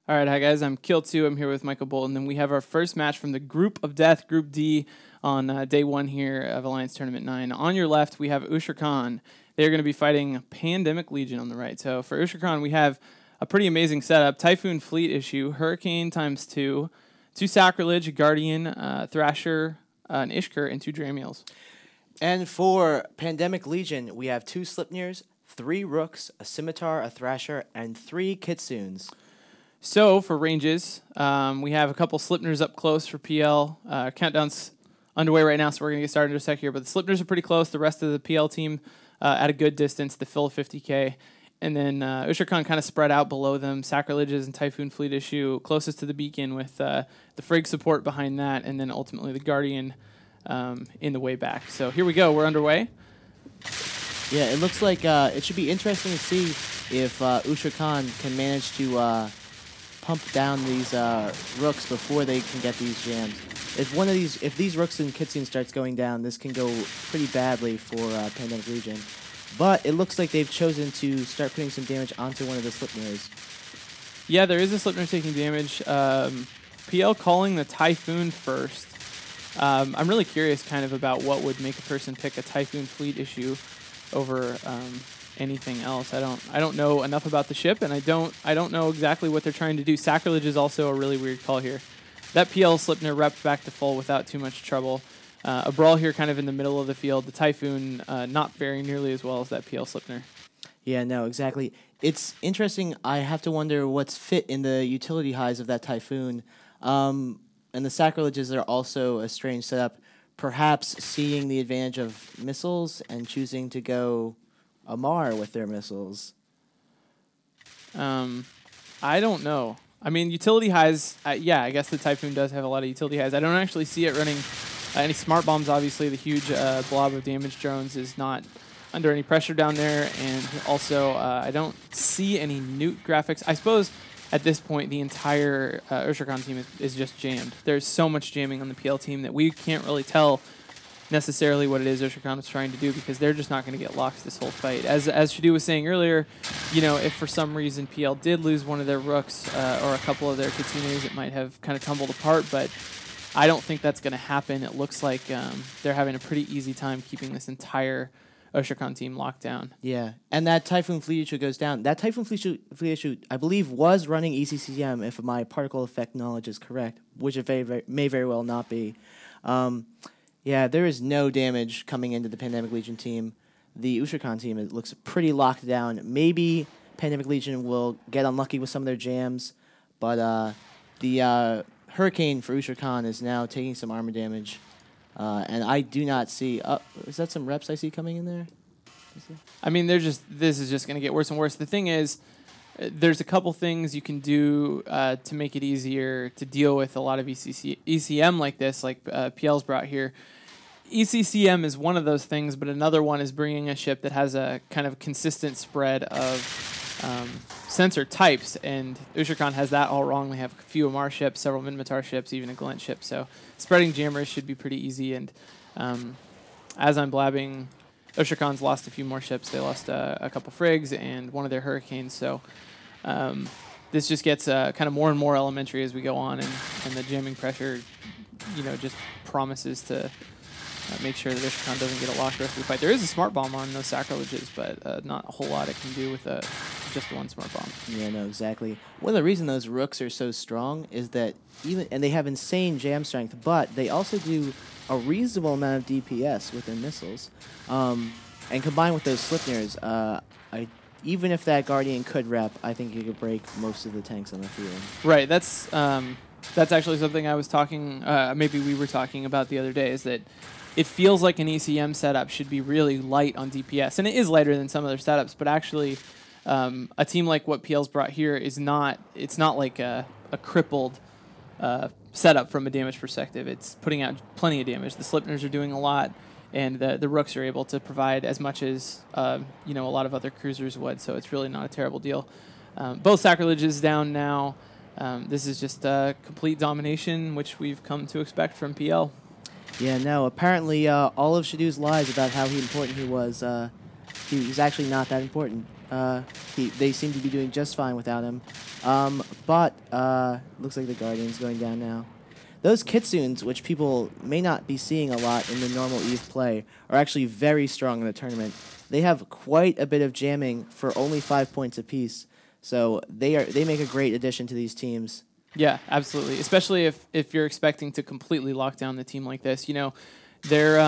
All right, hi guys, I'm Kill2. I'm here with Michael Bolton, and we have our first match from the Group of Death, Group D, on day one here of Alliance Tournament 9. On your left, we have Ushra'Khan. They're going to be fighting Pandemic Legion on the right. So for Ushra'Khan, we have a pretty amazing setup. Typhoon Fleet issue, Hurricane times 2, 2 Sacrilege, a Guardian, Thrasher, an Ishkur, and 2 Dramiels. And for Pandemic Legion, we have 2 Slipnirs, 3 Rooks, a Scimitar, a Thrasher, and 3 Kitsunes. So for ranges, we have a couple Slipners up close for PL. Countdown's underway right now, so we're going to get started in a sec here. But the Slipners are pretty close. The rest of the PL team at a good distance, the fill of 50K. And then Ushra'Khan kind of spread out below them. Sacrileges and Typhoon Fleet issue closest to the beacon with the Frigg support behind that. And then ultimately the Guardian in the way back. So here we go. We're underway. Yeah, it looks like it should be interesting to see if Ushra'Khan can manage to pump down these Rooks before they can get these jams. If these Rooks and Kitsune starts going down, this can go pretty badly for Pandemic Legion. But it looks like they've chosen to start putting some damage onto one of the Slipners. Yeah, there is a Slipner taking damage. PL calling the Typhoon first. I'm really curious kind of about what would make a person pick a Typhoon Fleet issue over anything else. I don't know enough about the ship, and I don't know exactly what they're trying to do. Sacrilege is also a really weird call here. That PL Slipner repped back to full without too much trouble. A brawl here kind of in the middle of the field. The Typhoon not faring nearly as well as that PL Slipner. Yeah, no, exactly. It's interesting. I have to wonder what's fit in the utility highs of that Typhoon. And the Sacrileges are also a strange setup. Perhaps seeing the advantage of missiles and choosing to go Amar with their missiles. I don't know. I mean, utility highs, yeah, I guess the Typhoon does have a lot of utility highs. I don't actually see it running any smart bombs. Obviously, the huge blob of damage drones is not under any pressure down there. And also, I don't see any Newt graphics. I suppose at this point, the entire Ushra'Khan team is just jammed. There's so much jamming on the PL team that we can't really tell necessarily what it is Ushra'Khan is trying to do, because they're just not going to get locks this whole fight. As Shadu was saying earlier, you know, if for some reason PL did lose one of their Rooks or a couple of their Kitsunes, it might have kind of tumbled apart, but I don't think that's going to happen. It looks like they're having a pretty easy time keeping this entire Ushra'Khan team locked down. Yeah, and that Typhoon Fleet issue goes down. That Typhoon Fleet issue, I believe, was running ECCM, if my particle effect knowledge is correct, which it may very well not be. Yeah, there is no damage coming into the Pandemic Legion team. The Ushra'Khan team, it looks pretty locked down. Maybe Pandemic Legion will get unlucky with some of their jams, but the Hurricane for Ushra'Khan is now taking some armor damage. And I do not see... is that some reps I see coming in there? I mean, this is just going to get worse and worse. The thing is, there's a couple things you can do to make it easier to deal with a lot of ECM like this, like PL's brought here. ECCM is one of those things, but another one is bringing a ship that has a kind of consistent spread of sensor types, and Ushra'Khan has that all wrong. They have a few Amar ships, several Minmatar ships, even a Glint ship, so spreading jammers should be pretty easy, and as I'm blabbing, Ushra'Khan's lost a few more ships. They lost a couple Friggs and one of their Hurricanes, so this just gets kind of more and more elementary as we go on, and the jamming pressure, you know, just promises to make sure that Ushra'Khan doesn't get a lock the rest of the fight. There is a smart bomb on those Sacrileges, but not a whole lot it can do with just one smart bomb. Yeah, no, exactly. One of the reasons those Rooks are so strong is that and they have insane jam strength, but they also do a reasonable amount of DPS with their missiles. And combined with those Slipners, even if that Guardian could rep, I think you could break most of the tanks on the field. Right, that's actually something I was talking, maybe we were talking about the other day, is that it feels like an ECM setup should be really light on DPS, and it is lighter than some other setups, but actually a team like what PL's brought here is not, it's not like a crippled setup from a damage perspective. It's putting out plenty of damage. The Slipners are doing a lot, and the Rooks are able to provide as much as you know, a lot of other cruisers would, so it's really not a terrible deal. Both Sacrileges down now. This is just complete domination, which we've come to expect from PL. Yeah, no, apparently all of Shadu's lies about how important he was, he's actually not that important. They seem to be doing just fine without him. But looks like the Guardian's going down now. Those Kitsunes, which people may not be seeing a lot in the normal EVE play, are actually very strong in the tournament. They have quite a bit of jamming for only 5 points apiece. So they make a great addition to these teams. Yeah, absolutely. Especially if you're expecting to completely lock down the team like this. You know, they're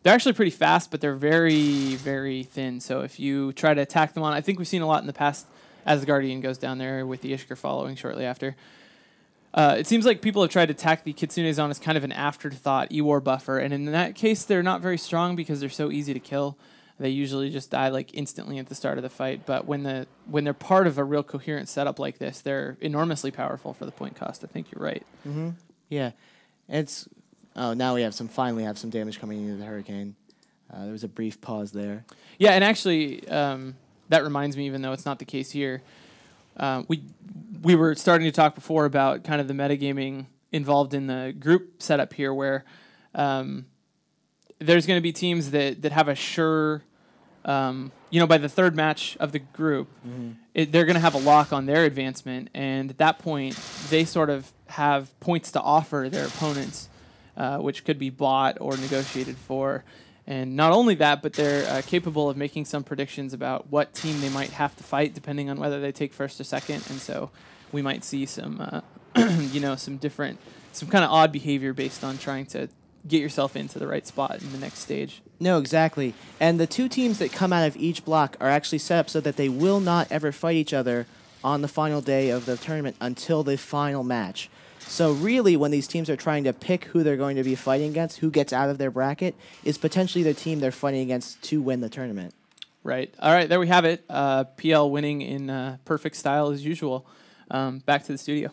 actually pretty fast, but they're very, very thin. So if you try to attack them on, I think we've seen a lot in the past as the Guardian goes down there with the Ishkar following shortly after. It seems like people have tried to attack the Kitsunes on as kind of an afterthought E-War buffer, and in that case, they're not very strong because they're so easy to kill. They usually just die like instantly at the start of the fight, but when they're part of a real coherent setup like this, they're enormously powerful for the point cost. I think you're right. Mm-hmm. Yeah, now we finally have some damage coming into the Hurricane. There was a brief pause there. Yeah, and actually, that reminds me, even though it's not the case here, we were starting to talk before about kind of the metagaming involved in the group setup here, where there's going to be teams that have a sure, by the third match of the group, they're going to have a lock on their advancement, and at that point, they sort of have points to offer their opponents, which could be bought or negotiated for. And not only that, but they're capable of making some predictions about what team they might have to fight, depending on whether they take first or second. And so we might see some, some kind of odd behavior based on trying to get yourself into the right spot in the next stage. No, exactly. And the two teams that come out of each block are actually set up so that they will not ever fight each other on the final day of the tournament until the final match. So really, when these teams are trying to pick who they're going to be fighting against, who gets out of their bracket, is potentially the team they're fighting against to win the tournament. Right. All right, there we have it. PL winning in perfect style as usual. Back to the studio.